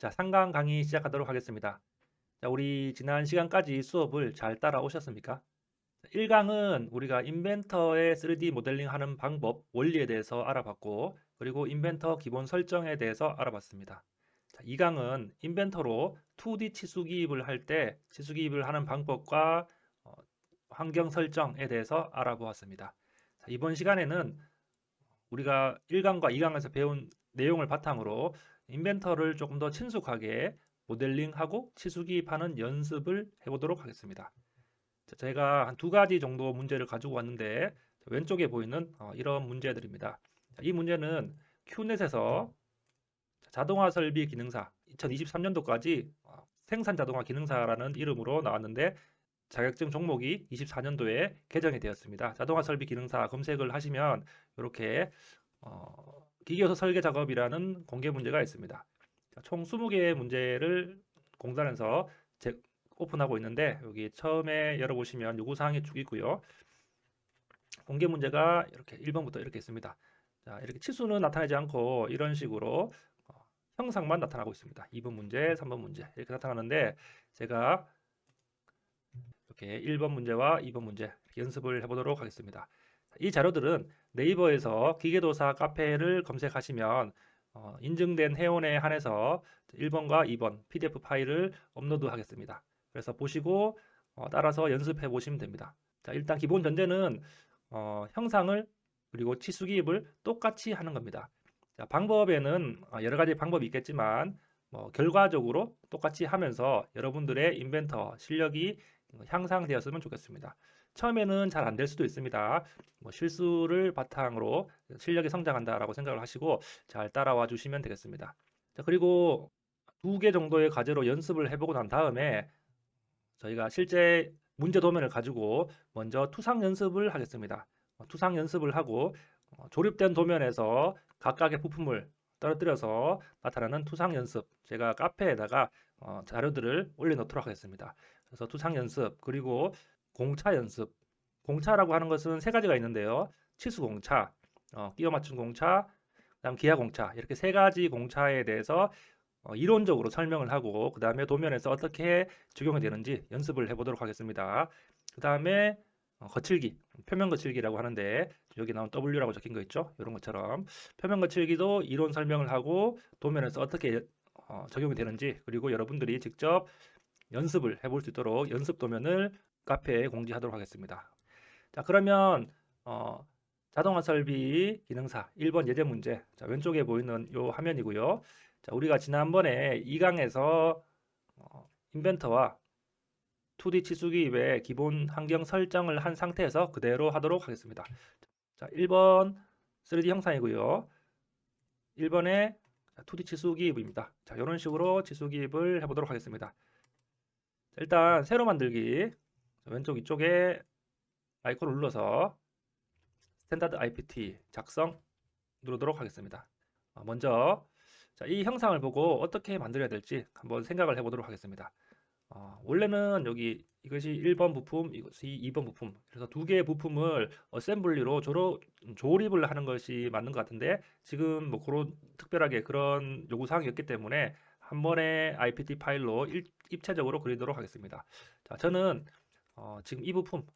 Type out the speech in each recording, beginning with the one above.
자, 3강 강의 시작하도록 하겠습니다. 자, 우리 지난 시간까지 수업을 잘 따라오셨습니까? 1강은 우리가 인벤터의 3D 모델링 하는 방법, 원리에 대해서 알아봤고, 그리고 인벤터 기본 설정에 대해서 알아봤습니다. 자, 2강은 인벤터로 2D 치수 기입을 할 때 치수 기입을 하는 방법과 환경 설정에 대해서 알아보았습니다. 자, 이번 시간에는 우리가 1강과 2강에서 배운 내용을 바탕으로 인벤터를 조금 더 친숙하게 모델링하고 치수 기입하는 연습을 해보도록 하겠습니다. 자, 제가 한 두 가지 정도 문제를 가지고 왔는데 왼쪽에 보이는 이런 문제들입니다. 자, 이 문제는 큐넷에서 자동화 설비 기능사 2023년도까지 생산 자동화 기능사라는 이름으로 나왔는데 자격증 종목이 24년도에 개정이 되었습니다. 자동화 설비 기능사 검색을 하시면 이렇게 기계요소 설계 작업이라는 공개 문제가 있습니다. 총 20개의 문제를 공단에서 오픈하고 있는데 여기 처음에 열어보시면 요구사항이 쭉 있고요. 공개 문제가 이렇게 1번부터 이렇게 있습니다. 자, 이렇게 치수는 나타나지 않고 이런 식으로 형상만 나타나고 있습니다. 2번 문제, 3번 문제 이렇게 나타나는데 제가 이렇게 1번 문제와 2번 문제 연습을 해보도록 하겠습니다. 이 자료들은 네이버에서 기계도사 카페를 검색하시면 인증된 회원에 한해서 1번과 2번 PDF 파일을 업로드 하겠습니다. 그래서 보시고 따라서 연습해 보시면 됩니다. 자, 일단 기본 전제는 형상을 그리고 치수 기입을 똑같이 하는 겁니다. 자, 방법에는 여러 가지 방법이 있겠지만 결과적으로 똑같이 하면서 여러분들의 인벤터 실력이 향상되었으면 좋겠습니다. 처음에는 잘 안 될 수도 있습니다. 실수를 바탕으로 실력이 성장한다라고 생각을 하시고 잘 따라와 주시면 되겠습니다. 자, 그리고 2개 정도의 과제로 연습을 해보고 난 다음에 저희가 실제 문제 도면을 가지고 먼저 투상 연습을 하겠습니다. 투상 연습을 하고 조립된 도면에서 각각의 부품을 떨어뜨려서 나타나는 투상 연습, 제가 카페에다가 자료들을 올려놓도록 하겠습니다. 그래서 투상 연습, 그리고 공차 연습. 공차라고 하는 것은 세 가지가 있는데요. 치수 공차, 끼워 맞춘 공차, 그다음 기하 공차, 이렇게 세 가지 공차에 대해서 이론적으로 설명을 하고 그 다음에 도면에서 어떻게 적용이 되는지 연습을 해보도록 하겠습니다. 그 다음에 거칠기, 표면 거칠기라고 하는데 여기 나온 W라고 적힌 거 있죠? 이런 것처럼 표면 거칠기도 이론 설명을 하고 도면에서 어떻게 적용이 되는지, 그리고 여러분들이 직접 연습을 해볼 수 있도록 연습 도면을 카페에 공지하도록 하겠습니다. 자, 그러면 자동화 설비 기능사 1번 예제 문제, 자, 왼쪽에 보이는 요 화면이고요. 자, 우리가 지난번에 2강에서 인벤터와 2D 치수기입의 기본 환경 설정을 한 상태에서 그대로 하도록 하겠습니다. 자, 1번 3D 형상이고요. 1번에 2D 치수기입입니다. 자, 이런 식으로 치수기입을 해보도록 하겠습니다. 자, 일단 새로 만들기, 왼쪽 이쪽에 아이콘을 눌러서 스탠다드 IPT 작성 누르도록 하겠습니다. 먼저 이 형상을 보고 어떻게 만들어야 될지 한번 생각을 해보도록 하겠습니다. 원래는 여기 이것이 1번 부품, 이것이 2번 부품, 그래서 두 개의 부품을 어셈블리로 조립을 하는 것이 맞는 것 같은데 지금 뭐 그런 특별하게 그런 요구사항이었기 때문에 한 번에 IPT 파일로 입체적으로 그리도록 하겠습니다. 자, 저는 지금 이 부품,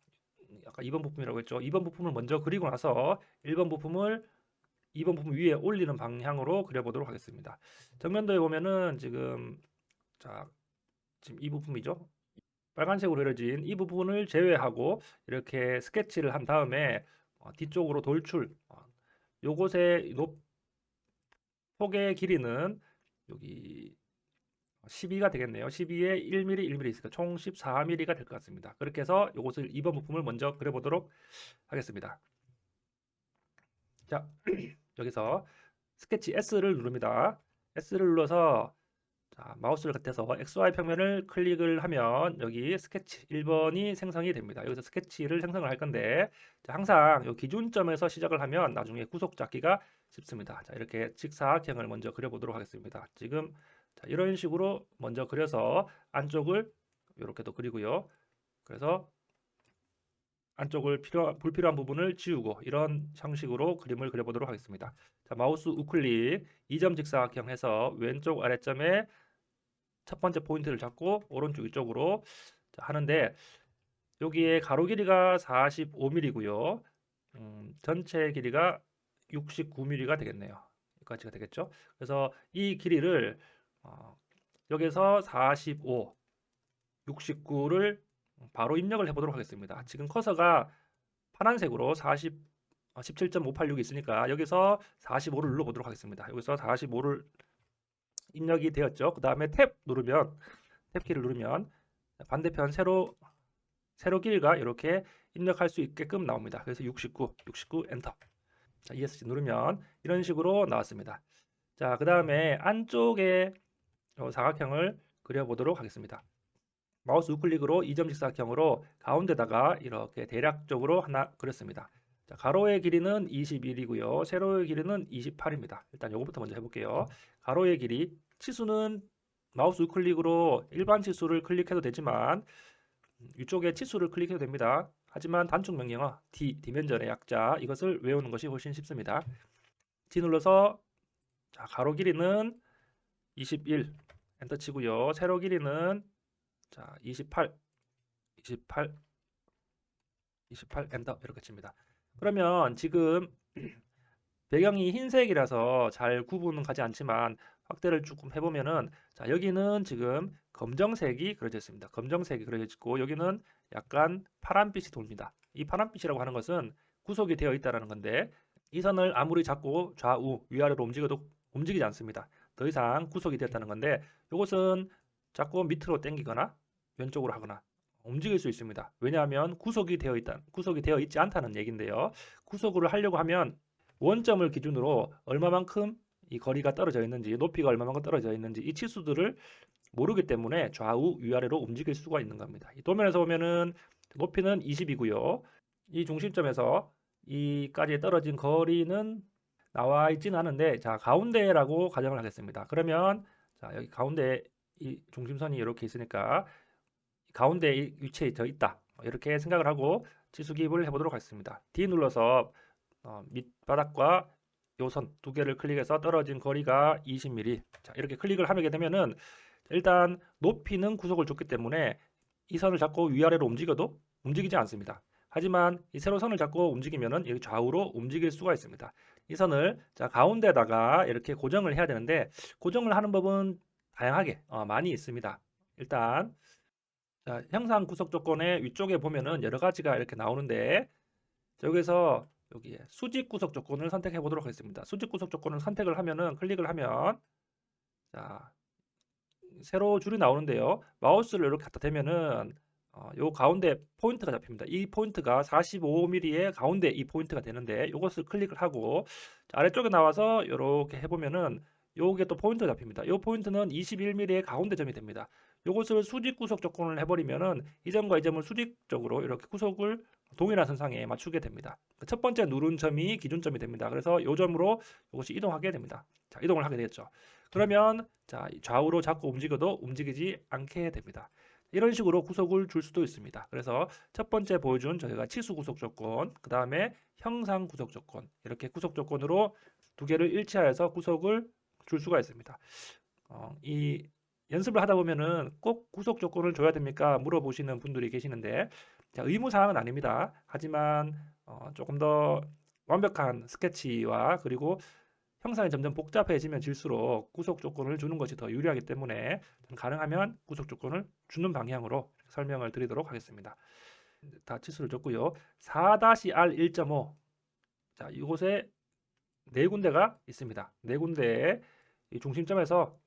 아까 2번 부품이라고 했죠. 2번 부품을 먼저 그리고 나서 1번 부품을 2번 부품 위에 올리는 방향으로 그려보도록 하겠습니다. 정면도에 보면은 자, 지금 이 부품이죠. 빨간색으로 그려진 이 부분을 제외하고 이렇게 스케치를 한 다음에 뒤쪽으로 돌출, 요곳의 폭의 길이는 여기 12가 되겠네요. 12에 1mm, 1mm 있으니까 총 14mm가 될 것 같습니다. 그렇게 해서 요것을 2번 부품을 먼저 그려보도록 하겠습니다. 자, 여기서 스케치 S를 누릅니다. S를 눌러서 자, 마우스를 곁에서 XY 평면을 클릭을 하면 여기 스케치 1번이 생성이 됩니다. 여기서 스케치를 생성을 할 건데 자, 항상 이 기준점에서 시작을 하면 나중에 구속 잡기가 쉽습니다. 자, 이렇게 직사각형을 먼저 그려보도록 하겠습니다. 지금 자, 이런 식으로 먼저 그려서 안쪽을 이렇게 또 그리고요. 그래서 안쪽을 불필요한 부분을 지우고 이런 형식으로 그림을 그려보도록 하겠습니다. 자, 마우스 우클릭 2점 직사각형 해서 왼쪽 아래점에 첫 번째 포인트를 잡고 오른쪽 위쪽으로 하는데, 여기에 가로 길이가 45mm고요. 전체 길이가 69mm가 되겠네요. 여기까지가 되겠죠. 그래서 이 길이를 여기서 45, 69를 바로 입력을 해보도록 하겠습니다. 지금 커서가 파란색으로 17.586이 있으니까 여기서 45를 눌러보도록 하겠습니다. 여기서 45를 입력이 되었죠. 그 다음에 탭 키를 누르면 반대편 세로 길이가 이렇게 입력할 수 있게끔 나옵니다. 그래서 69 엔터. 자, ESC 누르면 이런 식으로 나왔습니다. 자, 그 다음에 안쪽에 사각형을 그려보도록 하겠습니다. 마우스 우클릭으로 2점 직사각형으로 가운데다가 이렇게 대략적으로 하나 그렸습니다. 자, 가로의 길이는 21이고요. 세로의 길이는 28입니다. 일단 이거부터 먼저 해볼게요. 가로의 길이, 치수는 마우스 우클릭으로 일반 치수를 클릭해도 되지만 위쪽에 치수를 클릭해도 됩니다. 하지만 단축 명령어 디멘전의 약자, 이것을 외우는 것이 훨씬 쉽습니다. D 눌러서 자, 가로 길이는 21 엔터 치고요. 세로 길이는 자, 28 엔터 이렇게 칩니다. 그러면 지금 배경이 흰색이라서 잘 구분은 가지 않지만 확대를 조금 해보면은, 자, 여기는 지금 검정색이 그려져 있습니다. 검정색이 그려져 있고 여기는 약간 파란빛이 돕니다. 이 파란빛이라고 하는 것은 구속이 되어 있다는 건데, 이 선을 아무리 잡고 좌우 위아래로 움직여도 움직이지 않습니다. 더 이상 구속이 되었다는 건데, 이것은 자꾸 밑으로 당기거나 왼쪽으로 하거나 움직일 수 있습니다. 왜냐하면 구속이 되어 있지 않다는 얘기인데요. 구속을 하려고 하면 원점을 기준으로 얼마만큼 이 거리가 떨어져 있는지, 높이가 얼마만큼 떨어져 있는지 이 치수들을 모르기 때문에 좌우 위아래로 움직일 수가 있는 겁니다. 이 도면에서 보면은 높이는 20이고요. 이 중심점에서 이까지 떨어진 거리는 나와 있지는 않은데, 자, 가운데라고 가정을 하겠습니다. 그러면 자, 여기 가운데 이 중심선이 이렇게 있으니까 가운데 위치에 더 있다, 이렇게 생각을 하고 치수 기입을 해보도록 하겠습니다. D 눌러서 밑바닥과 요 선 두 개를 클릭해서 떨어진 거리가 20mm. 자, 이렇게 클릭을 하게 되면은 일단 높이는 구속을 줬기 때문에 이 선을 잡고 위아래로 움직여도 움직이지 않습니다. 하지만 이 세로선을 잡고 움직이면은 여기 좌우로 움직일 수가 있습니다. 이 선을 자, 가운데다가 이렇게 고정을 해야 되는데, 고정을 하는 법은 다양하게 많이 있습니다. 일단 자, 형상 구속 조건의 위쪽에 보면은 여러 가지가 이렇게 나오는데, 여기서 여기에 수직 구속 조건을 선택해 보도록 하겠습니다. 수직 구속 조건을 선택을 하면은, 클릭을 하면 자, 세로 줄이 나오는데요. 마우스를 이렇게 갖다 대면은 요 가운데 포인트가 잡힙니다. 이 포인트가 45mm의 가운데 이 포인트가 되는데, 이것을 클릭을 하고 자, 아래쪽에 나와서 이렇게 해보면은 요게 또 포인트가 잡힙니다. 이 포인트는 21mm의 가운데 점이 됩니다. 이것을 수직 구속 조건을 해버리면은 이 점과 이 점을 수직적으로 이렇게 구속을 동일한 선상에 맞추게 됩니다. 첫 번째 누른 점이 기준점이 됩니다. 그래서 이 점으로 이것이 이동하게 됩니다. 자, 이동을 하게 되겠죠. 그러면 자, 좌우로 자꾸 움직여도 움직이지 않게 됩니다. 이런 식으로 구속을 줄 수도 있습니다. 그래서 첫 번째 보여준 저희가 치수 구속 조건, 그 다음에 형상 구속 조건, 이렇게 구속 조건으로 두 개를 일치하여서 구속을 줄 수가 있습니다. 이 연습을 하다 보면은 꼭 구속 조건을 줘야 됩니까? 물어보시는 분들이 계시는데, 자, 의무사항은 아닙니다. 하지만 조금 더 완벽한 스케치와 그리고 형상이 점점 복잡해지면 질수록 구속 조건을 주는 것이 더 유리하기 때문에 가능하면 구속 조건을 주는 방향으로 설명을 드리도록 하겠습니다. 다 치수를 줬고요. 4-R1.5 자, 이곳에 네 군데가 있습니다. 네 군데에 이 중심점에서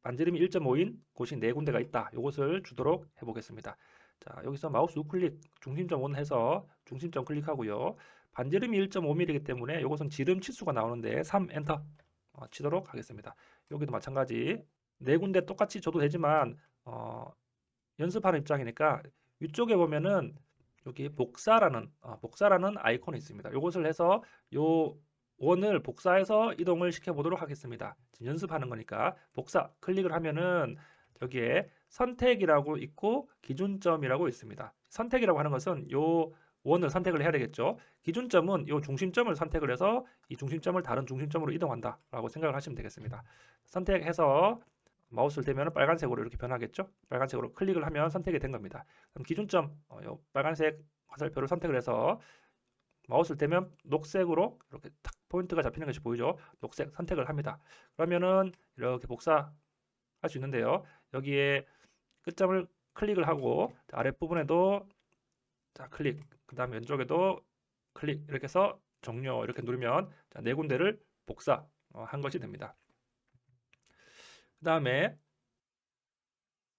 반지름이 1.5인 곳이 네 군데가 있다. 이것을 주도록 해보겠습니다. 자, 여기서 마우스 우클릭 중심점 온 해서 중심점 클릭하고요. 반지름이 1.5mm이기 때문에 이것은 지름 치수가 나오는데 3 엔터 치도록 하겠습니다. 여기도 마찬가지 네 군데 똑같이 줘도 되지만 연습하는 입장이니까 위쪽에 보면은 여기 복사라는 아이콘이 있습니다. 이것을 해서 요 원을 복사해서 이동을 시켜 보도록 하겠습니다. 지금 연습하는 거니까 복사 클릭을 하면은 여기에 선택이라고 있고 기준점이라고 있습니다. 선택이라고 하는 것은 요 원을 선택을 해야 되겠죠. 기준점은 요 중심점을 선택을 해서 이 중심점을 다른 중심점으로 이동한다 라고 생각을 하시면 되겠습니다. 선택해서 마우스를 대면 빨간색으로 이렇게 변하겠죠? 빨간색으로 클릭을 하면 선택이 된 겁니다. 그럼 기준점 요 빨간색 화살표를 선택을 해서 마우스를 대면 녹색으로 이렇게 탁 포인트가 잡히는 것이 보이죠? 녹색 선택을 합니다. 그러면은 이렇게 복사할 수 있는데요. 여기에 끝점을 클릭을 하고 아랫부분에도 자 클릭, 그 다음 왼쪽에도 클릭 이렇게 해서 종료 이렇게 누르면 네 군데를 복사 한 것이 됩니다. 그 다음에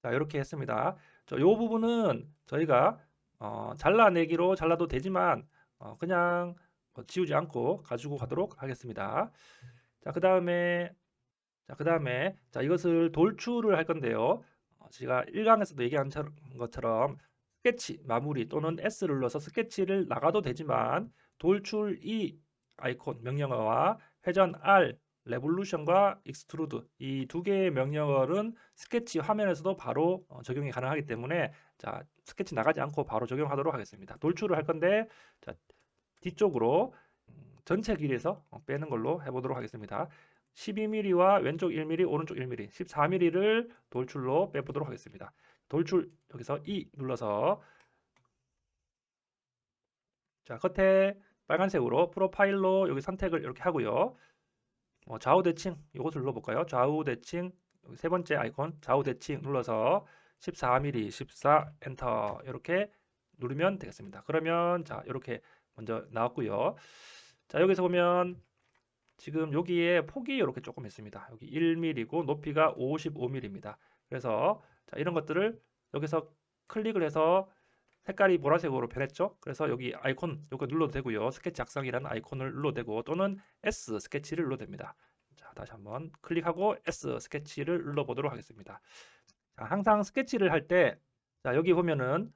자 이렇게 했습니다. 이 부분은 저희가 잘라내기로 잘라도 되지만 그냥 지우지 않고 가지고 가도록 하겠습니다. 자, 그 다음에 자, 이것을 돌출을 할 건데요. 제가 1강에서도 얘기한 것처럼 스케치 마무리 또는 S를 눌러서 스케치를 나가도 되지만 돌출 E 아이콘 명령어와 회전 R 레볼루션과 익스트루드 이 두 개의 명령어는 스케치 화면에서도 바로 적용이 가능하기 때문에 자, 스케치 나가지 않고 바로 적용하도록 하겠습니다. 돌출을 할 건데 자, 뒤쪽으로 전체 길이에서 빼는 걸로 해보도록 하겠습니다. 12mm와 왼쪽 1mm, 오른쪽 1mm, 14mm를 돌출로 빼보도록 하겠습니다. 돌출 여기서 E 눌러서 자 겉에 빨간색으로 프로파일로 여기 선택을 이렇게 하고요. 좌우 대칭 이것을 눌러볼까요? 좌우 대칭 세 번째 아이콘 좌우 대칭 눌러서 14mm 14 엔터 이렇게 누르면 되겠습니다. 그러면 자 이렇게 먼저 나왔고요. 자 여기서 보면 지금 여기에 폭이 이렇게 조금 있습니다. 여기 1mm고 높이가 55mm입니다. 그래서 자, 이런 것들을 여기서 클릭을 해서 색깔이 보라색으로 변했죠. 그래서 여기 아이콘 이거 눌러도 되고요. 스케치 작성이라는 아이콘을 눌러도 되고 또는 S 스케치를 눌러도 됩니다. 자, 다시 한번 클릭하고 S 스케치를 눌러보도록 하겠습니다. 자, 항상 스케치를 할 때 자, 여기 보면은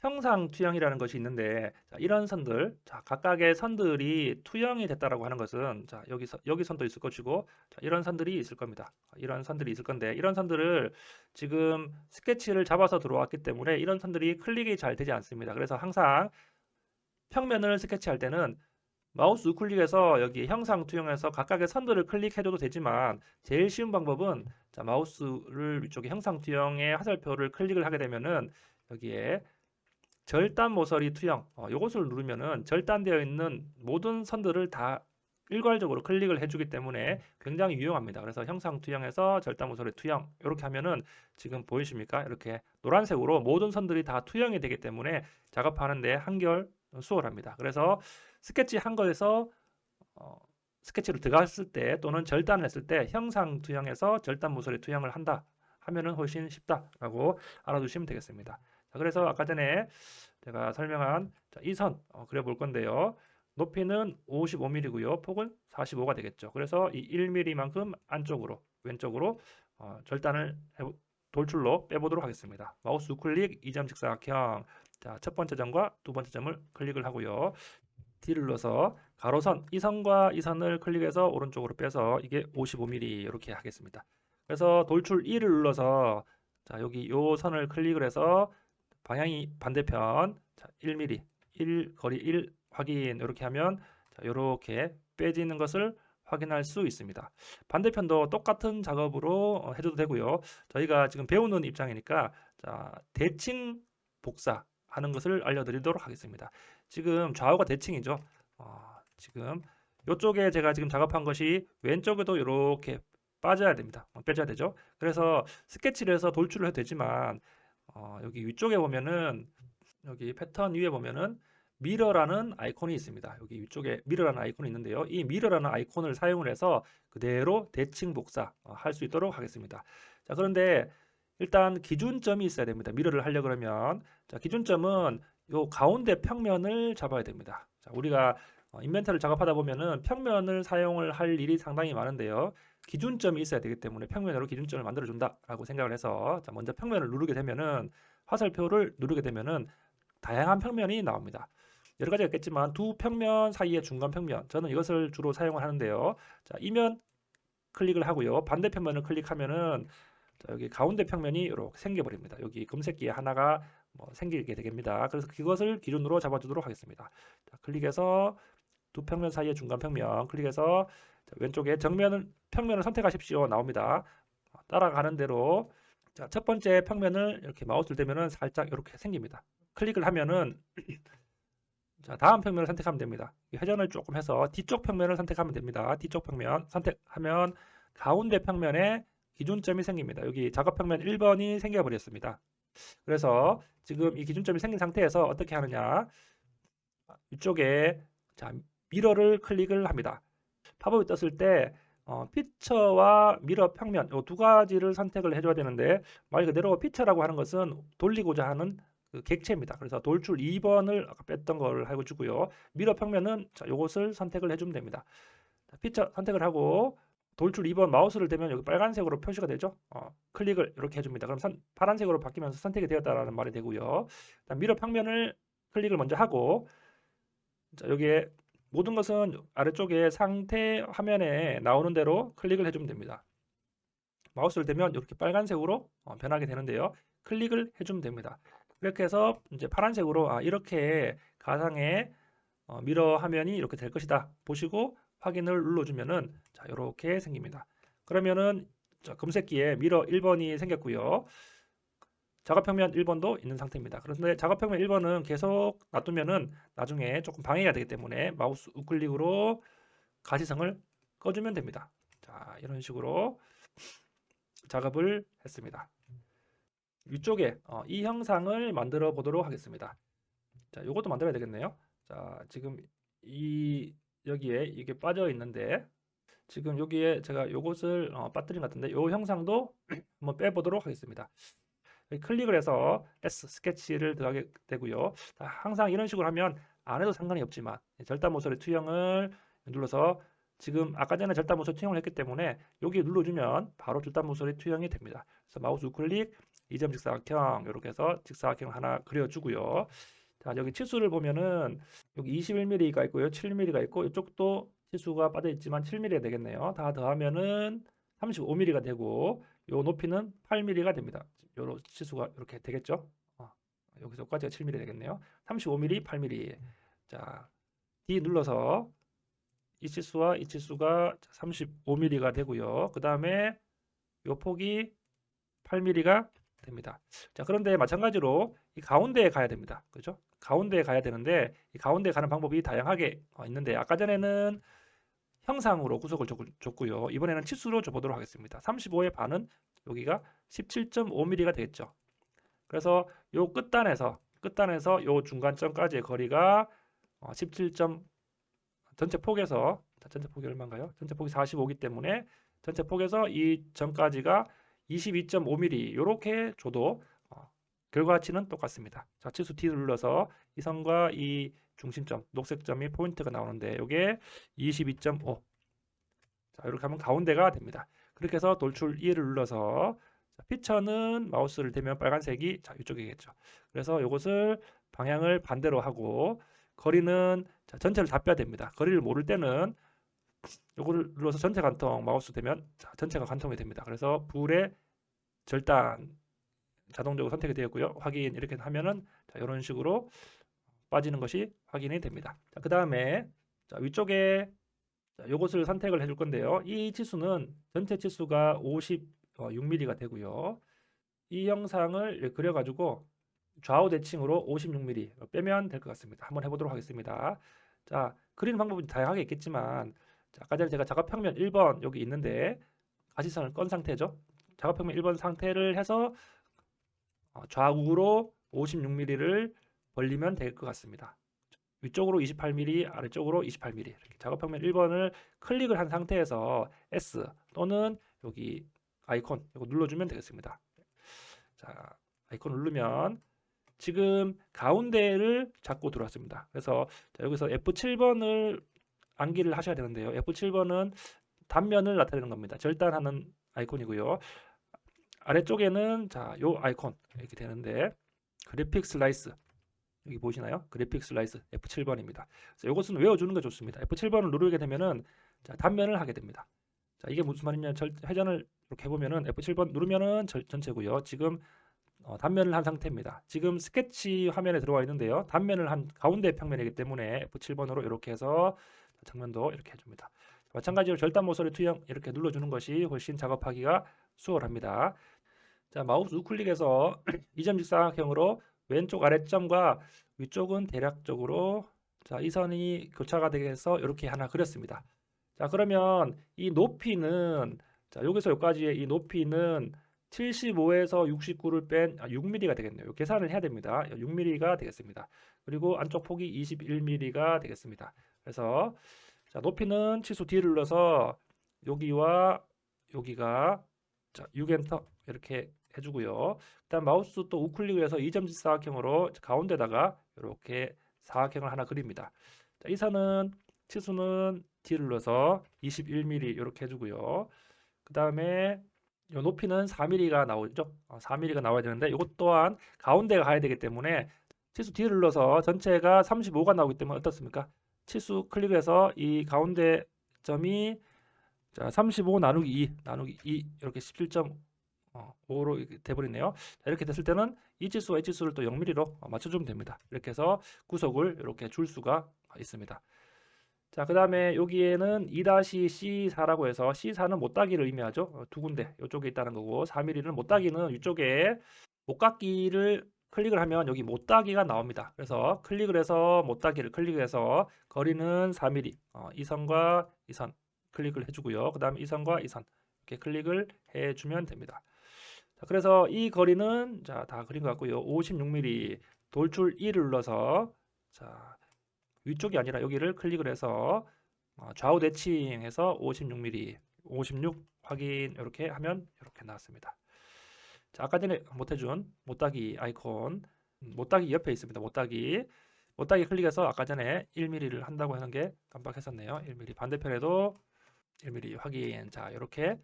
형상 투영이라는 것이 있는데 자, 이런 선들 자, 각각의 선들이 투영이 됐다라고 하는 것은 자, 여기 선도 있을 것이고 자, 이런 선들이 있을 겁니다. 이런 선들이 있을 건데 이런 선들을 지금 스케치를 잡아서 들어왔기 때문에 이런 선들이 클릭이 잘 되지 않습니다. 그래서 항상 평면을 스케치할 때는 마우스 우클릭해서 여기 형상 투영해서 각각의 선들을 클릭해줘도 되지만 제일 쉬운 방법은 자, 마우스를 위쪽에 형상 투영의 화살표를 클릭을 하게 되면은 여기에 절단 모서리 투영 이것을 누르면은 절단되어 있는 모든 선들을 다 일괄적으로 클릭을 해주기 때문에 굉장히 유용합니다. 그래서 형상 투영에서 절단 모서리 투영 이렇게 하면은 지금 보이십니까? 이렇게 노란색으로 모든 선들이 다 투영이 되기 때문에 작업하는데 한결 수월합니다. 그래서 스케치 한 거에서 스케치로 들어갔을 때 또는 절단을 했을 때 형상 투영에서 절단 모서리 투영을 한다 하면은 훨씬 쉽다라고 알아두시면 되겠습니다. 자, 그래서 아까 전에 제가 설명한 이 선 그려볼 건데요. 높이는 55mm고요. 폭은 45가 되겠죠. 그래서 이 1mm만큼 안쪽으로 왼쪽으로 절단을 돌출로 빼보도록 하겠습니다. 마우스 우클릭 2점 직사각형 자, 첫 번째 점과 두 번째 점을 클릭을 하고요. D를 눌러서 가로선 이 선과 이 선을 클릭해서 오른쪽으로 빼서 이게 55mm 이렇게 하겠습니다. 그래서 돌출 E를 눌러서 자, 여기 요 선을 클릭을 해서 방향이 반대편 자, 1mm 1 거리 1 확인 이렇게 하면 자, 이렇게 빼지는 것을 확인할 수 있습니다. 반대편도 똑같은 작업으로 해줘도 되고요. 저희가 지금 배우는 입장이니까 자, 대칭 복사하는 것을 알려드리도록 하겠습니다. 지금 좌우가 대칭이죠. 지금 이쪽에 제가 지금 작업한 것이 왼쪽에도 이렇게 빠져야 됩니다. 빼줘야 되죠. 그래서 스케치를 해서 돌출을 해도 되지만 여기 위쪽에 보면은 여기 패턴 위에 보면은 미러라는 아이콘이 있습니다. 여기 위쪽에 미러라는 아이콘이 있는데요. 이 미러라는 아이콘을 사용을 해서 그대로 대칭 복사 할 수 있도록 하겠습니다. 자, 그런데 일단 기준점이 있어야 됩니다. 미러를 하려 그러면 자, 기준점은 요 가운데 평면을 잡아야 됩니다. 자, 우리가 인벤터를 작업하다 보면은 평면을 사용을 할 일이 상당히 많은데요. 기준점이 있어야 되기 때문에 평면으로 기준점을 만들어 준다라고 생각을 해서 자, 먼저 평면을 누르게 되면은 화살표를 누르게 되면은 다양한 평면이 나옵니다. 여러 가지가 있겠지만 두 평면 사이의 중간 평면 저는 이것을 주로 사용을 하는데요. 자, 이면 클릭을 하고요. 반대편면을 클릭하면은 자, 여기 가운데 평면이 이렇게 생겨버립니다. 여기 금색기에 하나가 생기게 되겠습니다. 그래서 그것을 기준으로 잡아주도록 하겠습니다. 자, 클릭해서 두 평면 사이의 중간 평면 클릭해서 자, 왼쪽에 평면을 선택하십시오 나옵니다. 따라가는 대로 자, 첫 번째 평면을 이렇게 마우스를 대면은 살짝 이렇게 생깁니다. 클릭을 하면은 자, 다음 평면을 선택하면 됩니다. 회전을 조금 해서 뒤쪽 평면을 선택하면 됩니다. 뒤쪽 평면 선택하면 가운데 평면에 기준점이 생깁니다. 여기 작업 평면 1번이 생겨버렸습니다. 그래서 지금 이 기준점이 생긴 상태에서 어떻게 하느냐, 이쪽에 자, 미러를 클릭을 합니다. 팝업이 떴을 때 피처와 미러 평면 이 두 가지를 선택을 해줘야 되는데, 말 그대로 피처라고 하는 것은 돌리고자 하는 그 객체입니다. 그래서 돌출 2번을 아까 뺐던 걸 해주고요. 미러 평면은 자, 요것을 선택을 해주면 됩니다. 자, 피처 선택을 하고 돌출 2번 마우스를 대면 여기 빨간색으로 표시가 되죠. 클릭을 이렇게 해줍니다. 그럼 파란색으로 바뀌면서 선택이 되었다라는 말이 되고요. 미러 평면을 클릭을 먼저 하고, 자, 여기에 모든 것은 아래쪽에 상태 화면에 나오는 대로 클릭을 해주면 됩니다. 마우스를 대면 이렇게 빨간색으로 변하게 되는데요. 클릭을 해주면 됩니다. 이렇게 해서 이제 파란색으로 이렇게 가상의 미러 화면이 이렇게 될 것이다 보시고 확인을 눌러주면은 자, 이렇게 생깁니다. 그러면은 자, 검색기에 미러 1번이 생겼고요. 작업평면 1번도 있는 상태입니다. 그런데 작업평면 1번은 계속 놔두면은 나중에 조금 방해가 되기 때문에 마우스 우클릭으로 가시성을 꺼주면 됩니다. 자, 이런 식으로 작업을 했습니다. 위쪽에 이 형상을 만들어 보도록 하겠습니다. 자, 이것도 만들어야 되겠네요. 자, 지금 여기에 이게 빠져 있는데, 지금 여기에 제가 요것을 빠뜨린 것 같은데, 요 형상도 한번 빼보도록 하겠습니다. 클릭을 해서 S 스케치를 들어가게 되고요. 항상 이런 식으로 하면 안 해도 상관이 없지만 절단 모서리 투영을 눌러서, 지금 아까 전에 절단 모서리 투영을 했기 때문에 여기 눌러주면 바로 절단 모서리 투영이 됩니다. 그래서 마우스 우클릭 2점 직사각형 이렇게 해서 직사각형 하나 그려주고요. 자, 여기 치수를 보면은 여기 21mm가 있고요, 7mm가 있고, 이쪽도 치수가 빠져 있지만 7mm가 되겠네요. 다 더하면은 35mm가 되고, 요 높이는 8mm가 됩니다. 요 치수가 이렇게 되겠죠. 여기서까지가 7mm 되겠네요. 35mm, 8mm. 자, D 눌러서 이 치수와 이 치수가 35mm가 되고요. 그 다음에 요 폭이 8mm가 됩니다. 자, 그런데 마찬가지로 이 가운데에 가야 됩니다. 그죠? 가운데에 가야 되는데, 이 가운데에 가는 방법이 다양하게 있는데, 아까 전에는 형상으로 구속을 줬고요. 이번에는 치수로 줘보도록 하겠습니다. 35의 반은 여기가 17.5mm가 되겠죠. 그래서 요 끝단에서 요 중간점까지의 거리가 17. 전체 폭에서, 전체 폭이 얼마인가요? 전체 폭이 45이기 때문에 전체 폭에서 이 점까지가 22.5mm 이렇게 줘도 결과치는 똑같습니다. 자, 치수 T를 눌러서 이 선과 이 중심점, 녹색점이 포인트가 나오는데 이게 22.5. 자, 이렇게 하면 가운데가 됩니다. 그렇게 해서 돌출 2를 눌러서 피처는 마우스를 대면 빨간색이 자, 이쪽이겠죠. 그래서 이것을 방향을 반대로 하고, 거리는 자, 전체를 다 빼야 됩니다. 거리를 모를 때는 이거를 눌러서 전체 관통 마우스 대면 자, 전체가 관통이 됩니다. 그래서 불의 절단 자동적으로 선택이 되었고요. 확인 이렇게 하면은 자, 이런 식으로 빠지는 것이 확인이 됩니다. 그 다음에 위쪽에 이것을 선택을 해줄 건데요. 이 치수는 전체 치수가 56mm가 되고요. 이 형상을 그려가지고 좌우 대칭으로 56mm 빼면 될 것 같습니다. 한번 해보도록 하겠습니다. 자, 그리는 방법이 다양하게 있겠지만, 자, 아까 전에 제가 작업평면 1번 여기 있는데 가시선을 건 상태죠. 작업평면 1번 상태를 해서 좌우로 56mm를 벌리면 될 것 같습니다. 위쪽으로 28mm, 아래쪽으로 28mm. 이렇게 작업평면 1번을 클릭을 한 상태에서 S 또는 여기 아이콘 이거 눌러주면 되겠습니다. 자, 아이콘 누르면 지금 가운데를 잡고 들어왔습니다. 그래서 자, 여기서 F7번을 암기를 하셔야 되는데요. F7번은 단면을 나타내는 겁니다. 절단하는 아이콘이고요. 아래쪽에는 자, 요 아이콘 이렇게 되는데, 그래픽 슬라이스 여기 보이시나요? 그래픽 슬라이스 F7번입니다. 그래서 이것은 외워주는 게 좋습니다. F7번을 누르게 되면은 자, 단면을 하게 됩니다. 자, 이게 무슨 말이냐? 회전을 이렇게 해보면은 F7번 누르면은 전체고요. 지금 단면을 한 상태입니다. 지금 스케치 화면에 들어와 있는데요. 단면을 한 가운데 평면이기 때문에 F7번으로 이렇게 해서 정면도 이렇게 해줍니다. 마찬가지로 절단 모서리 투영 이렇게 눌러주는 것이 훨씬 작업하기가 수억을 합니다. 자, 마우스 우클릭해서 이점 직사각형으로 왼쪽 아래점과 위쪽은 대략적으로 자, 이 선이 교차가 되게 해서 이렇게 하나 그렸습니다. 자, 그러면 이 높이는 자, 여기서 여기까지의 이 높이는 75에서 69를 뺀 6mm가 되겠네요. 계산을 해야 됩니다. 6mm가 되겠습니다. 그리고 안쪽 폭이 21mm가 되겠습니다. 그래서 자, 높이는 치수 D를 눌러서 여기와 여기가 자, 6엔터 이렇게 해주고요. 일단 마우스 또 우클릭을 해서 이점 직사각형으로 가운데다가 이렇게 사각형을 하나 그립니다. 자, 이 선은 치수는 D를 눌러서 21mm 이렇게 해주고요. 그 다음에 요 높이는 4mm가 나오죠. 4mm가 나와야 되는데 이것 또한 가운데가 가야 되기 때문에 치수 D를 눌러서 전체가 35가 나오기 때문에 어떻습니까? 치수 클릭해서 이 가운데 점이 자, 35 나누기 2 나누기 2 이렇게 17.5로 돼버리네요. 자, 이렇게 됐을 때는 이 치수와 이 치수를 또 0mm로 맞춰주면 됩니다. 이렇게 해서 구속을 이렇게 줄 수가 있습니다. 자, 그 다음에 여기에는 2-C4라고 해서 C4는 못따기를 의미하죠. 두 군데 이쪽에 있다는 거고 4mm는 못따기는 이쪽에 못깎기를 클릭을 하면 여기 못따기가 나옵니다. 그래서 클릭을 해서 못따기를 클릭해서 거리는 4mm 이 선과 이 선 클릭을 해주고요. 그 다음에 이 선과 이 선 이렇게 클릭을 해주면 됩니다. 자, 그래서 이 거리는 자, 다 그린 것 같고요. 56mm 돌출 2를 눌러서 자, 위쪽이 아니라 여기를 클릭을 해서 좌우 대칭해서 56mm 56 확인 이렇게 하면 이렇게 나왔습니다. 자, 아까 전에 못해준 못따기 아이콘 못따기 옆에 있습니다. 못따기 클릭해서 아까 전에 1mm를 한다고 하는 게 깜빡했었네요. 1mm 반대편에도 1mm 확인. 자, 이렇게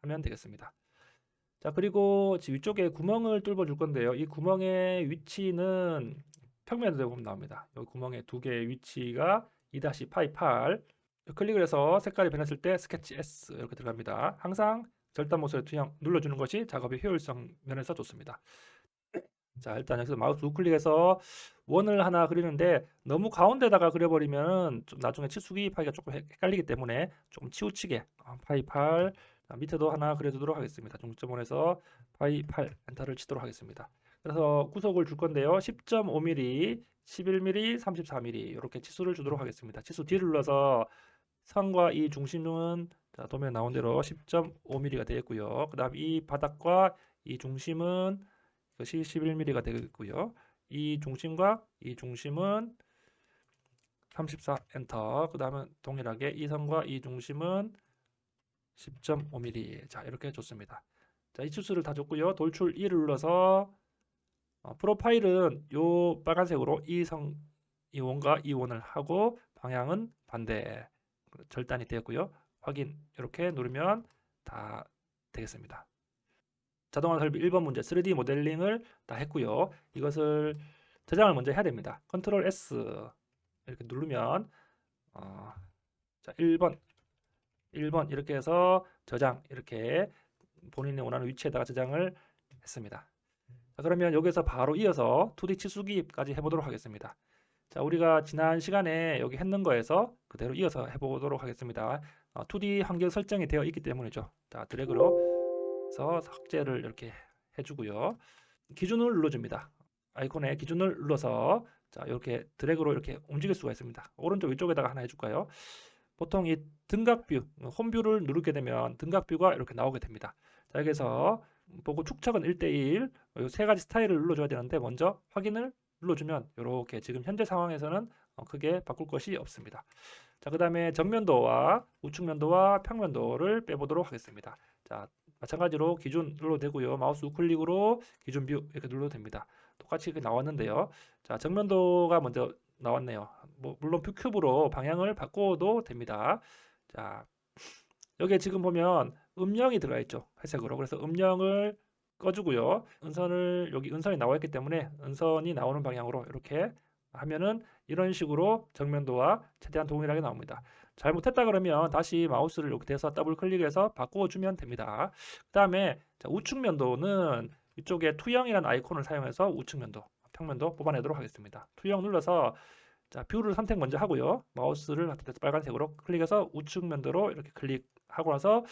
하면 되겠습니다. 자, 그리고 위쪽에 구멍을 뚫어 줄 건데요. 이 구멍의 위치는 평면도에 보면 나옵니다. 여기 구멍의 두 개의 위치가 2-파이8 클릭을 해서 색깔이 변했을 때 스케치 S 이렇게 들어갑니다. 항상 절단 모서리 투영 눌러주는 것이 작업의 효율성 면에서 좋습니다. 자, 일단 여기서 마우스 우클릭해서 원을 하나 그리는데 너무 가운데다가 그려버리면 좀 나중에 치수기입하기가 조금 헷갈리기 때문에 좀 치우치게 파이 8 밑에도 하나 그려두도록 하겠습니다. 중점원에서 파이 8 엔터를 치도록 하겠습니다. 그래서 구속을 줄 건데요. 10.5mm, 11mm, 34mm 이렇게 치수를 주도록 하겠습니다. 치수 D를 눌러서 선과 이 중심은 자, 도면에 나온 대로 10.5mm가 되겠고요. 그 다음 이 바닥과 이 중심은 이것이 11mm가 되겠고요. 이 중심과 이 중심은 34 엔터. 그 다음에 동일하게 이 선과 이 중심은 10.5mm. 자, 이렇게 줬습니다. 자, 이 치수를 다 줬고요. 돌출 2를 눌러서 프로파일은 요 빨간색으로 이 원과 이 원을 하고 방향은 반대 절단이 되었고요. 확인 이렇게 누르면 다 되겠습니다. 자동화 설비 1번 문제 3D 모델링을 다 했고요. 이것을 저장을 먼저 해야 됩니다. 컨트롤 S 이렇게 누르면 자 1번 이렇게 해서 저장 이렇게 본인이 원하는 위치에다가 저장을 했습니다. 자, 그러면 여기서 바로 이어서 2D 치수기까지 해보도록 하겠습니다. 자, 우리가 지난 시간에 여기 했는 거에서 그대로 이어서 해보도록 하겠습니다. 2D 환경 설정이 되어 있기 때문이죠. 자, 드래그로 해서 삭제를 이렇게 해주고요. 기준을 눌러줍니다. 아이콘에 기준을 눌러서 자, 이렇게 드래그로 이렇게 움직일 수가 있습니다. 오른쪽 위쪽에다가 하나 해줄까요? 보통 이 등각뷰, 홈뷰를 누르게 되면 등각뷰가 이렇게 나오게 됩니다. 자, 여기서 보고 축척은 1:1, 이 세 가지 스타일을 눌러줘야 되는데 먼저 확인을 눌러주면 이렇게 지금 현재 상황에서는 크게 바꿀 것이 없습니다. 자, 그 다음에 정면도와 우측면도와 평면도를 빼보도록 하겠습니다. 자, 마찬가지로 기준 눌러도 되고요. 마우스 우클릭으로 기준 뷰 이렇게 눌러도 됩니다. 똑같이 나왔는데요. 자, 정면도가 먼저 나왔네요. 물론 큐브로 방향을 바꿔도 됩니다. 자, 여기에 지금 보면 음영이 들어가 있죠. 회색으로. 그래서 음영을 꺼주고요. 은선을 여기 은선이 나와 있기 때문에 은선이 나오는 방향으로 이렇게 하면은 이런 식으로 정면도와 최대한 동일하게 나옵니다. 잘못했다 그러면 다시 마우스를 이렇게 대서 더블 클릭해서 바꿔주면 됩니다. 그 다음에 우측면도는 이쪽에 투영이라는 아이콘을 사용해서 우측면도, 평면도 뽑아내도록 하겠습니다. 투영 눌러서 자, 뷰를 선택 먼저 하고요. 마우스를 빨간색으로 클릭해서 우측면도로 이렇게 클릭하고 나서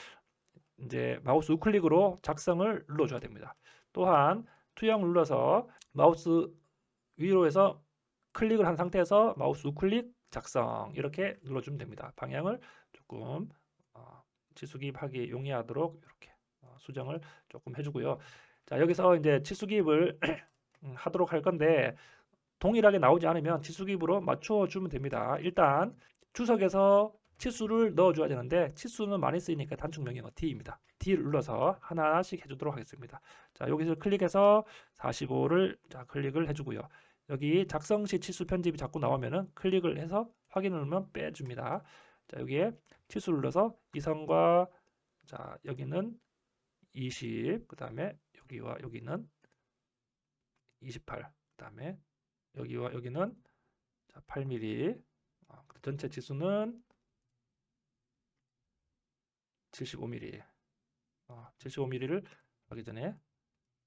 이제 마우스 우클릭으로 작성을 눌러줘야 됩니다. 또한 투영 눌러서 마우스 위로 해서 클릭을 한 상태에서 마우스 우클릭 작성 이렇게 눌러주면 됩니다. 방향을 조금 치수기입하기 용이하도록 이렇게 수정을 조금 해주고요. 자, 여기서 이제 치수기입을 하도록 할 건데 동일하게 나오지 않으면 치수기입으로 맞춰 주면 됩니다. 일단 주석에서 치수를 넣어줘야 되는데 치수는 많이 쓰이니까 단축 명령어 D입니다. D를 눌러서 하나씩 해주도록 하겠습니다. 자, 여기서 클릭해서 45를 자, 클릭을 해주고요. 여기 작성 시 치수 편집이 자꾸 나오면은 클릭을 해서 확인을 누르면 빼줍니다. 자, 여기에 치수를 눌러서 이 선과 자, 여기는 20, 그 다음에 여기와 여기는 28, 그 다음에 여기와 여기는 자, 8mm, 전체 치수는 75mm, 75mm를 하기 전에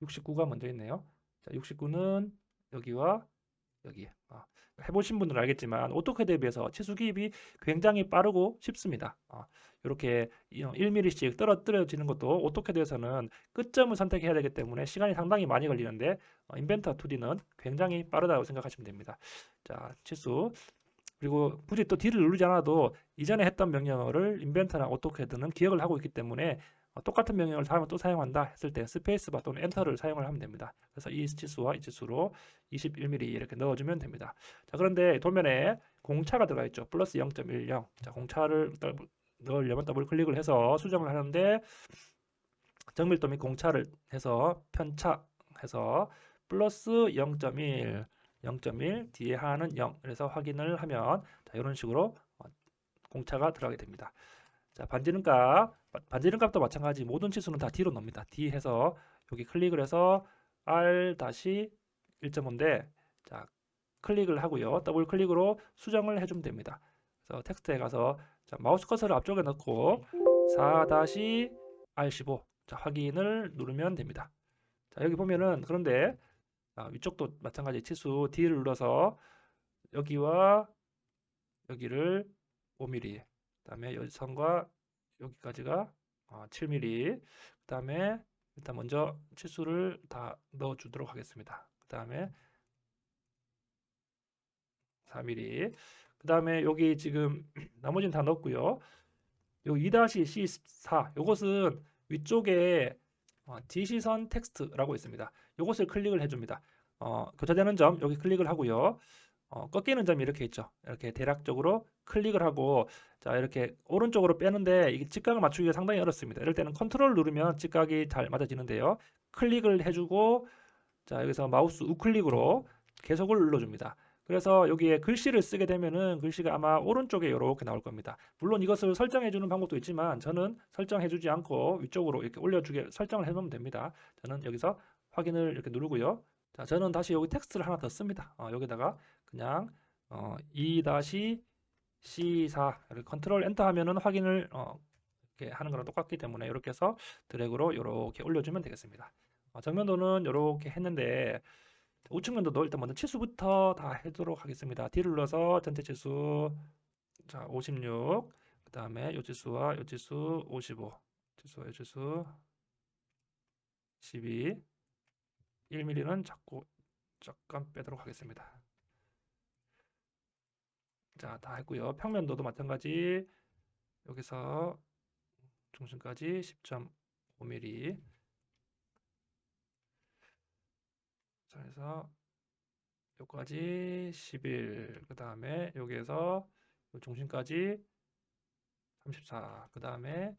69가 먼저 있네요. 자, 69는 여기와 여기. 해보신 분들은 알겠지만 오토캐드에 비해서 치수 기입이 굉장히 빠르고 쉽습니다. 이렇게 1mm씩 떨어뜨려지는 것도 오토캐드에서는 끝점을 선택해야 되기 때문에 시간이 상당히 많이 걸리는데 인벤터 2D는 굉장히 빠르다고 생각하시면 됩니다. 자, 치수 그리고 굳이 또 D를 누르지 않아도 이전에 했던 명령어를 인벤터나 오토캐드는 기억을 하고 있기 때문에 똑같은 명령을 다음에 또 사용한다 했을 때 스페이스바 또는 엔터를 사용을 하면 됩니다. 그래서 이 치수와 이 치수로 21mm 이렇게 넣어주면 됩니다. 자, 그런데 도면에 공차가 들어가 있죠. 플러스 0.10. 자, 공차를 넣으려면 더블 클릭을 해서 수정을 하는데 정밀도 및 공차를 해서 편차해서 플러스 0.1 0.1 뒤에 하나는 0 그래서 확인을 하면 자, 이런 식으로 공차가 들어가게 됩니다. 자, 반지름값도 마찬가지 모든 치수는 다 D로 넣습니다. D 해서 여기 클릭을 해서 R-1.5인데 자, 클릭을 하고요. 더블 클릭으로 수정을 해주면 됩니다. 그래서 텍스트에 가서 자, 마우스 커서를 앞쪽에 넣고 4-R15 자, 확인을 누르면 됩니다. 자, 여기 보면은 그런데 위쪽도 마찬가지 치수 D를 눌러서 여기와 여기를 5mm 그 다음에 이 선과 여기까지가 7mm 그 다음에 일단 먼저 치수를 다 넣어 주도록 하겠습니다. 그 다음에 4mm 그 다음에 여기 지금 나머지는 다 넣었고요. 요 2-C4 요것은 위쪽에 지시선 텍스트라고 있습니다. 요것을 클릭을 해줍니다. 교차되는 점 여기 클릭을 하고요. 꺾이는 점이 이렇게 있죠. 이렇게 대략적으로 클릭을 하고 자 이렇게 오른쪽으로 빼는데 이게 직각을 맞추기가 상당히 어렵습니다. 이럴 때는 컨트롤 누르면 직각이 잘 맞아지는데요. 클릭을 해주고 자 여기서 마우스 우클릭으로 계속을 눌러줍니다. 그래서 여기에 글씨를 쓰게 되면은 글씨가 아마 오른쪽에 이렇게 나올 겁니다. 물론 이것을 설정해 주는 방법도 있지만 저는 설정해 주지 않고 위쪽으로 이렇게 올려주게 설정을 해 놓으면 됩니다. 저는 여기서 확인을 이렇게 누르고요. 자, 저는 다시 여기 텍스트를 하나 더 씁니다. 여기다가 그냥 2-C4 이렇게 컨트롤 엔터 하면은 확인을 이렇게 하는 거랑 똑같기 때문에 이렇게 해서 드래그로 이렇게 올려주면 되겠습니다. 정면도는 이렇게 했는데 우측면도도 일단 먼저 치수부터 다 해도록 하겠습니다. D를 눌러서 전체 치수 자 56, 그 다음에 요 치수와 요 치수 55, 치수와 요 치수 12, 1mm는 자꾸 잠깐 빼도록 하겠습니다. 자, 다 했고요. 평면도도 마찬가지 여기서 중심까지 10.5mm 자, 그래서 여기까지 11, 그 다음에 여기에서 중심까지 34, 그 다음에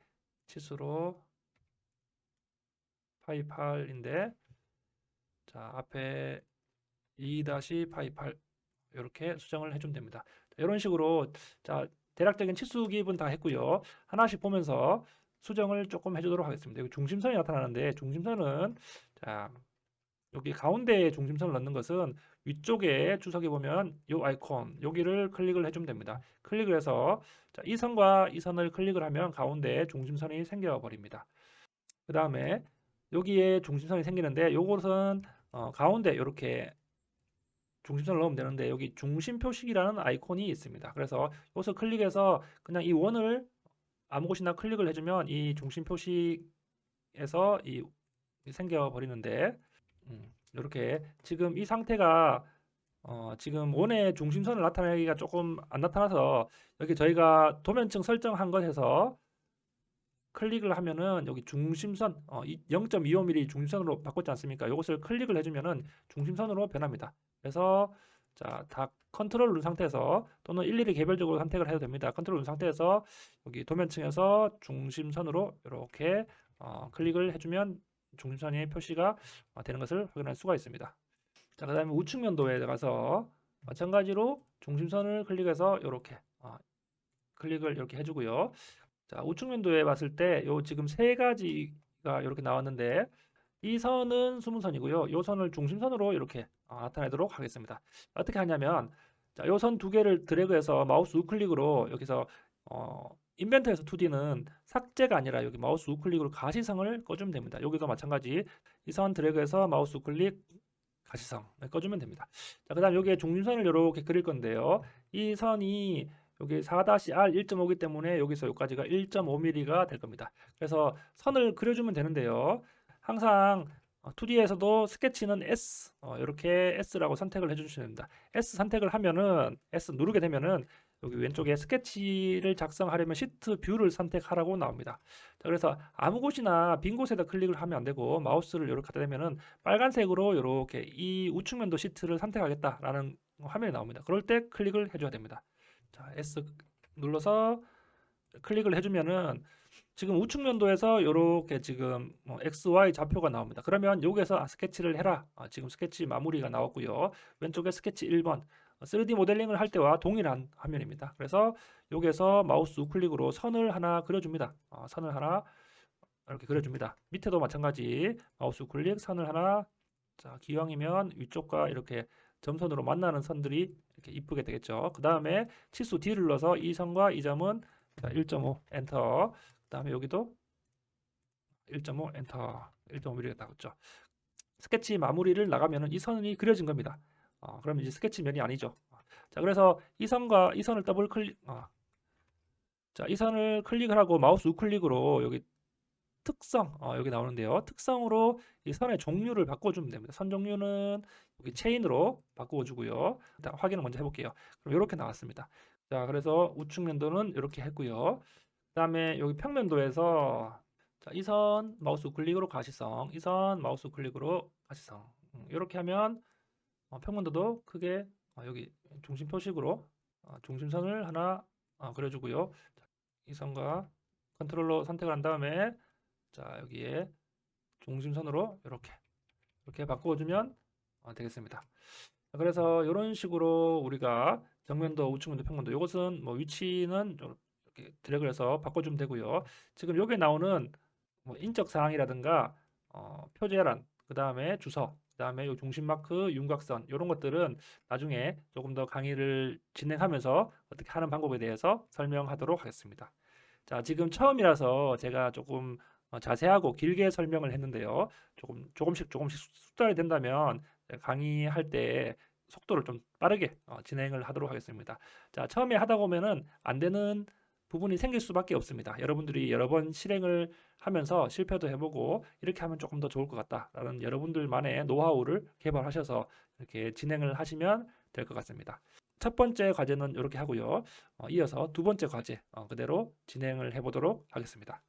치수로 파이 8인데 자 앞에 2-파이 8 이렇게 수정을 해주면 됩니다. 자, 이런 식으로 자 대략적인 치수 기입은 다 했고요. 하나씩 보면서 수정을 조금 해주도록 하겠습니다. 여기 중심선이 나타나는데 중심선은 자 여기 가운데에 중심선을 넣는 것은 위쪽에 주석에 보면 이 아이콘 여기를 클릭을 해주면 됩니다. 클릭을 해서 자, 이 선과 이 선을 클릭을 하면 가운데에 중심선이 생겨 버립니다. 그 다음에 여기에 중심선이 생기는데 요것은 가운데 이렇게 중심선을 넣으면 되는데 여기 중심 표식이라는 아이콘이 있습니다. 그래서 여기서 클릭해서 그냥 이 원을 아무 곳이나 클릭을 해주면 이 중심 표시에서 생겨 버리는데, 이렇게 지금 이 상태가 지금 원의 중심선을 나타내기가 조금 안 나타나서, 여기 저희가 도면층 설정한 것에서 클릭을 하면은 여기 중심선 0.25mm 중심선으로 바꿨지 않습니까? 이것을 클릭을 해주면은 중심선으로 변합니다. 그래서 자, 다 컨트롤 누른 상태에서, 또는 일일이 개별적으로 선택을 해도 됩니다. 컨트롤 누른 상태에서 여기 도면층에서 중심선으로 이렇게 클릭을 해주면 중심선의 표시가 되는 것을 확인할 수가 있습니다. 자, 그 다음에 우측 면도에 가서 마찬가지로 중심선을 클릭해서 이렇게 클릭을 이렇게 해주고요. 자, 우측 면도에 봤을 때 요 지금 세 가지가 이렇게 나왔는데, 이 선은 수문선이고요. 이 선을 중심선으로 이렇게 나타내도록 하겠습니다. 어떻게 하냐면, 자, 요 선 두 개를 드래그해서 마우스 우클릭으로 여기서 인벤터에서 2D는 삭제가 아니라 여기 마우스 우클릭으로 가시성을 꺼주면 됩니다. 여기도 마찬가지 이 선 드래그해서 마우스 우클릭 가시성 꺼주면 됩니다. 자, 그다음 여기에 중심선을 이렇게 그릴 건데요. 이 선이 여기 4-R 1.5이기 때문에 여기서 여기까지가 1.5mm가 될 겁니다. 그래서 선을 그려주면 되는데요. 항상 2D에서도 스케치는 S, 이렇게 S라고 선택을 해주시면 됩니다. S 선택을 하면은, S 누르게 되면은 여기 왼쪽에 스케치를 작성하려면 시트 뷰를 선택하라고 나옵니다. 자, 그래서 아무 곳이나 빈 곳에다 클릭을 하면 안 되고, 마우스를 이렇게 갖다 대면은 빨간색으로 이렇게 이 우측면도 시트를 선택하겠다라는 화면이 나옵니다. 그럴 때 클릭을 해줘야 됩니다. 자, S 눌러서 클릭을 해주면은 지금 우측 면도에서 이렇게 지금 X, Y 좌표가 나옵니다. 그러면 여기에서 스케치를 해라. 지금 스케치 마무리가 나왔고요. 왼쪽에 스케치 1번 3D 모델링을 할 때와 동일한 화면입니다. 그래서 여기에서 마우스 우클릭으로 선을 하나 그려줍니다. 선을 하나 이렇게 그려줍니다. 밑에도 마찬가지 마우스 우클릭 선을 하나. 자, 기왕이면 위쪽과 이렇게 점선으로 만나는 선들이 이렇게 이쁘게 되겠죠. 그 다음에 치수 D를 눌러서 이 선과 이 점은 1.5 엔터. 그 다음에 여기도 1.5 엔터. 1.5mm 나왔죠. 스케치 마무리를 나가면은 이 선이 그려진 겁니다. 그러면 이제 스케치 면이 아니죠. 자, 그래서 이 선과 이 선을 더블 클릭, 자, 이 선을 클릭을 하고 마우스 우클릭으로 여기 특성, 여기 나오는데요. 특성으로 이 선의 종류를 바꿔주면 됩니다. 선 종류는 여기 체인으로 바꿔주고요. 일단 확인을 먼저 해볼게요. 그럼 이렇게 나왔습니다. 자, 그래서 우측 면도는 이렇게 했고요. 그 다음에 여기 평면도에서 자, 이 선 마우스 우클릭으로 가시성, 이 선 마우스 우클릭으로 가시성. 이렇게 하면 평면도도 크게 여기 중심 표식으로 중심선을 하나 그려주고요. 자, 이 선과 컨트롤러 선택을 한 다음에 자, 여기에 중심선으로 이렇게 바꿔주면 되겠습니다. 그래서 이런 식으로 우리가 정면도, 우측면도, 평면도, 이것은 뭐 위치는 이렇게 드래그를 해서 바꿔주면 되고요. 지금 여기에 나오는 뭐 인적 사항이라든가 표제란, 그 다음에 주소, 그 다음에 요 중심 마크, 윤곽선, 이런 것들은 나중에 조금 더 강의를 진행하면서 어떻게 하는 방법에 대해서 설명하도록 하겠습니다. 자, 지금 처음이라서 제가 조금 자세하고 길게 설명을 했는데요. 조금씩 숙달이 된다면 강의할 때 속도를 좀 빠르게 진행을 하도록 하겠습니다. 자, 처음에 하다 보면은 안 되는 부분이 생길 수밖에 없습니다. 여러분들이 여러 번 실행을 하면서 실패도 해보고 이렇게 하면 조금 더 좋을 것 같다라는 여러분들만의 노하우를 개발하셔서 이렇게 진행을 하시면 될 것 같습니다. 첫 번째 과제는 이렇게 하고요. 이어서 두 번째 과제 그대로 진행을 해보도록 하겠습니다.